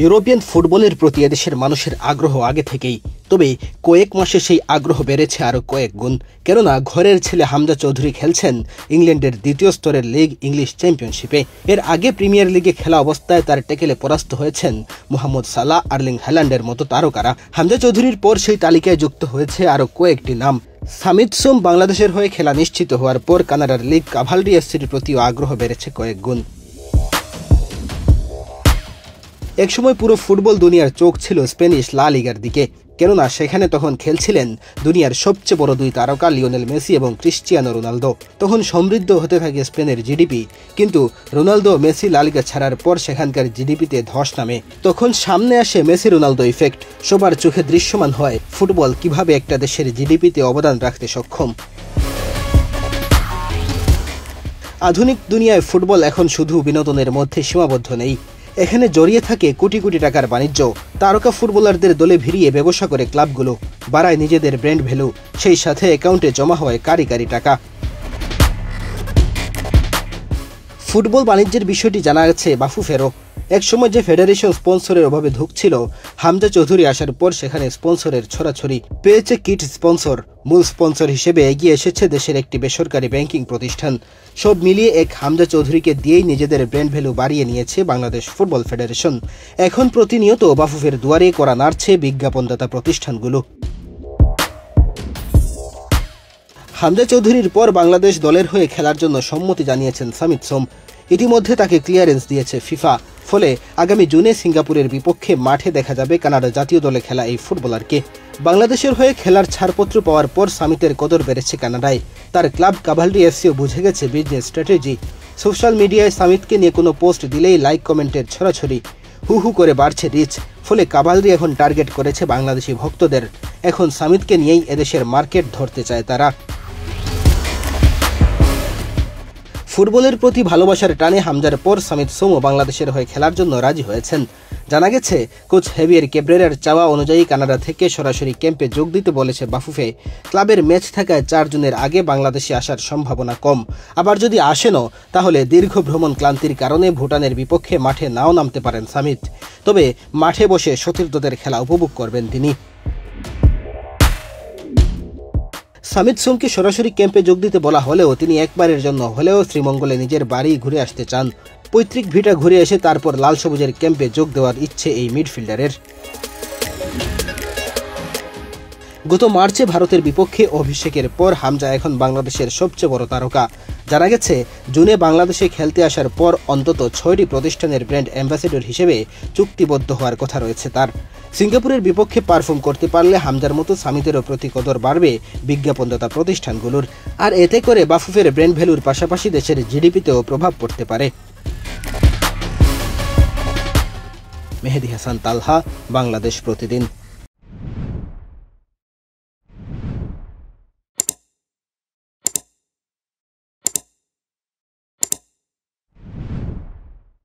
European ফুটবলের প্রতি এদেশের মানুষের আগ্রহ আগে থেকেই, তবে কয়েক মাসে সেই আগ্রহ বেড়েছে আরও কয়েক গুণ। কেননা ঘরের ছেলে হামজা চৌধুরী খেলছেন ইংল্যান্ডের দ্বিতীয় স্তরের লিগ ইংলিশ চ্যাম্পিয়নশিপে। এর আগে প্রিমিয়ার লিগে খেলা অবস্থায় তার টেকেলে পরাস্ত হয়েছেন মোহাম্মদ সালাহ, আর্লিং হ্যালান্ডের মতো তারকারা। হামজা চৌধুরীর পর সেই তালিকায় যুক্ত হয়েছে আরও কয়েকটি নাম। সামিত সোম বাংলাদেশের হয়ে খেলা নিশ্চিত হওয়ার পর কানাডার লিগ কাভালরি এফসির প্রতিও আগ্রহ বেড়েছে কয়েক গুণ। একসময় পুরো ফুটবল দুনিয়ার চোখ ছিল স্পেনিশ লা লিগার দিকে, কেননা সেখানে তখন খেলছিলেন দুনিয়ার সবচেয়ে বড় দুই তারকা লিওনেল মেসি এবং ক্রিস্টিয়ানো রোনালদো। তখন সমৃদ্ধ হতে থাকে স্পেনের জিডিপি, কিন্তু রোনালদো মেসি লা লিগা ছাড়ার পর সেখানকার জিডিপিতে ধস নামে। তখন সামনে আসে মেসি রোনালদো ইফেক্ট। সবার চোখে দৃশ্যমান হয় ফুটবল কিভাবে একটা দেশের জিডিপিতে অবদান রাখতে সক্ষম। আধুনিক দুনিয়ায় ফুটবল এখন শুধু বিনোদনের মধ্যে সীমাবদ্ধ নেই, এখানে জড়িয়ে থাকে কোটি কোটি টাকার বাণিজ্য। তারকা ফুটবলারদের দলে ভিড়িয়ে ব্যবসা করে ক্লাবগুলো, বাড়ায় নিজেদের ব্র্যান্ড ভ্যালু, সেই সাথে অ্যাকাউন্টে জমা হয় কারি কারি টাকা। ফুটবল বাণিজ্যের বিষয়টি জানা গেছে বাফুফেরও। একসময় যে ফেডারেশন স্পন্সরের অভাবে ধুঁকছিল, হামজা চৌধুরী আসার পর সেখানে স্পন্সরের ছড়াছড়ি। পেয়েছে কিট স্পন্সর, মূল স্পন্সর হিসেবে এগিয়ে এসেছে দেশের একটি বেসরকারি ব্যাংকিং প্রতিষ্ঠান। সব মিলিয়ে এক হামজা চৌধুরীকে দিয়েই নিজেদের ব্র্যান্ড ভ্যালু বাড়িয়ে নিয়েছে বাংলাদেশ ফুটবল ফেডারেশন। এখন প্রতিনিয়ত বাফুফের দুয়ারে করা নাড়ছে বিজ্ঞাপনদাতা প্রতিষ্ঠানগুলো। হামজা চৌধুরীর পর বাংলাদেশ দলের হয়ে খেলার জন্য সম্মতি জানিয়েছেন সামিত সোম। ইতিমধ্যে তাকে ক্লিয়ারেন্স দিয়েছে ফিফা। ফলে আগামী জুনে সিঙ্গাপুরের বিপক্ষে মাঠে দেখা যাবে কানাডা জাতীয় দলে খেলা এই ফুটবলারকে। বাংলাদেশের হয়ে খেলার ছাড়পত্র পাওয়ার পর সামিতের কদর বেড়েছে কানাডায়। তার ক্লাব কাভালরি এফসিও বুঝে গেছে বিজনেস স্ট্র্যাটেজি। সোশ্যাল মিডিয়ায় সামিতকে নিয়ে কোনো পোস্ট দিলেই লাইক কমেন্টের ছড়াছড়ি, হু হু করে বাড়ছে রিচ। ফলে কাভালরি এখন টার্গেট করেছে বাংলাদেশি ভক্তদের। এখন সামিতকে নিয়েই এদেশের মার্কেট ধরতে চায় তারা। ফুটবলের প্রতি ভালোবাসার টানে হামজার পর সামিত সোমও বাংলাদেশের হয়ে খেলার জন্য রাজি হয়েছেন। জানা গেছে কোচ হেভিয়ার ক্যাব্রেরার চাওয়া অনুযায়ী কানাডা থেকে সরাসরি ক্যাম্পে যোগ দিতে বলেছে বাফুফে। ক্লাবের ম্যাচ থাকায় 4 জুনের আগে বাংলাদেশে আসার সম্ভাবনা কম। আবার যদি আসেনও তাহলে দীর্ঘ ভ্রমণ ক্লান্তির কারণে ভুটানের বিপক্ষে মাঠে নাও নামতে পারেন সামিত। তবে মাঠে বসে সতীর্থদের খেলা উপভোগ করবেন তিনি। সামিত সোমকে সরাসরি ক্যাম্পে যোগ দিতে বলা হলেও তিনি একবারের জন্য হলেও শ্রীমঙ্গলে নিজের বাড়ি ঘুরে আসতে চান। পৈতৃক ভিটা ঘুরে এসে তারপর লাল সবুজের ক্যাম্পে যোগ দেওয়ার ইচ্ছে এই মিডফিল্ডারের। গত মার্চে ভারতের বিপক্ষে অভিষেকের পর হামজা এখন বাংলাদেশের সবচেয়ে বড় তারকা। জানা গেছে জুনে বাংলাদেশে খেলতে আসার পর অন্তত 6টি প্রতিষ্ঠানের ব্র্যান্ড অ্যাম্বাসেডর হিসেবে চুক্তিবদ্ধ হওয়ার কথা রয়েছে তার। সিঙ্গাপুরের বিপক্ষে পারফর্ম করতে পারলে হামজার মতো সামিতেরও প্রতি কদর বাড়বে বিজ্ঞাপনদাতা প্রতিষ্ঠানগুলোর। আর এতে করে বাফুফের ব্র্যান্ড ভ্যালুর পাশাপাশি দেশের জিডিপিতেও প্রভাব পড়তে পারে। মেহেদী হাসান তালহা, বাংলাদেশ প্রতিদিন।